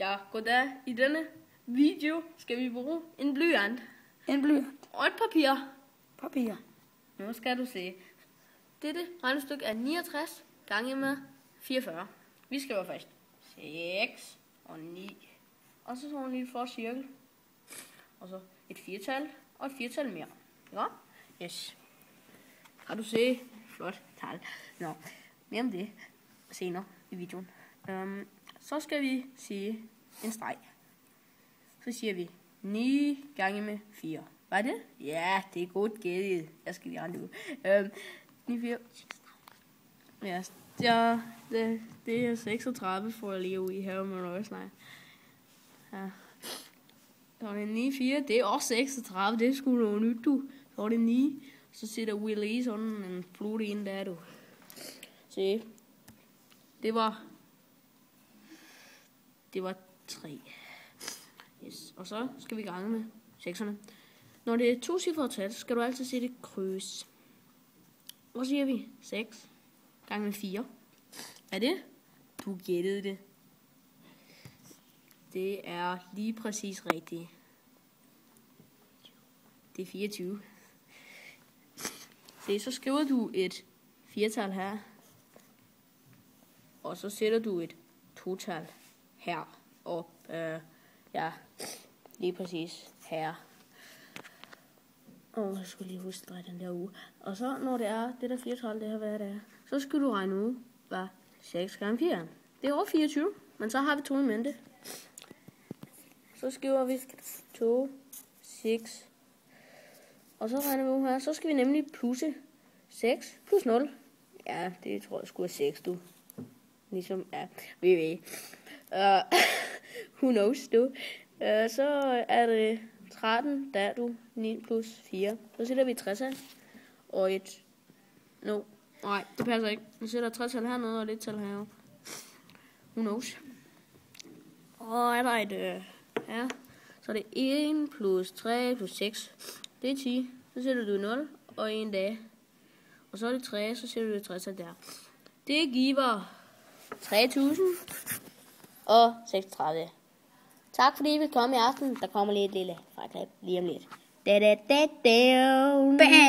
Ja, goddag. I denne video skal vi bruge en blyant. En blyant. Og et papir. Papir. Nu skal du se. Dette regnestykke er 69 gange med 44. Vi skriver først 6 og 9. Og så sådan en lille flot cirkel. Og så et firtal og et firtal mere. Ja? Yes. Har du set? Flot tal. Nå, mere om det senere i videoen. Så skal vi sige en streg. Så siger vi 9 gange med 4. Var det? Ja, det er godt gættet. Jeg skal lige regne det ud. 9, 4. Ja, det er 36, for at leve i her med røgsnej. Ja. Så er det 9, 4. Det er også 36. Det er sgu noget nyt, du. Så er det 9. Så sætter Willy sådan en flot ind der, du. Se. Det var 3. Yes. Og så skal vi gange med 6'erne. Når det er tocifret tal, skal du altid sætte et kryds. Hvor siger vi? 6 gange med 4. Er det? Du gættede det. Det er lige præcis rigtigt. Det er 24. Se, så skriver du et 4-tal her. Og så sætter du et 2-tal her. Og ja, lige præcis her. Og jeg skulle lige huske den der uge. Og så når det er det der 4-tal, det her hvad det er, så skal du regne ud, hvad 6 gange 4. Det er over 24, men så har vi 2 i mente. Så skriver vi 2, 6. Og så regner vi ud her. Så skal vi nemlig plusse 6 plus 0. Ja, det tror jeg skulle være 6, du. Ligesom, ja, vi ved. Who knows, du. Så er det 13, der du. 9 plus 4. Så sætter vi 60 her. Og et... Nej, det passer ikke. Vi sætter 60 hernede og lidt tal herovre. Who knows. Og er der et... her. Så er det 1 plus 3 plus 6. Det er 10. Så sætter du 0 og 1 dag. Og så er det 3, så sætter du 60 der. Det giver 3036. Tak fordi I vil komme i aften. Der kommer lige et lille fraklap lige om lidt.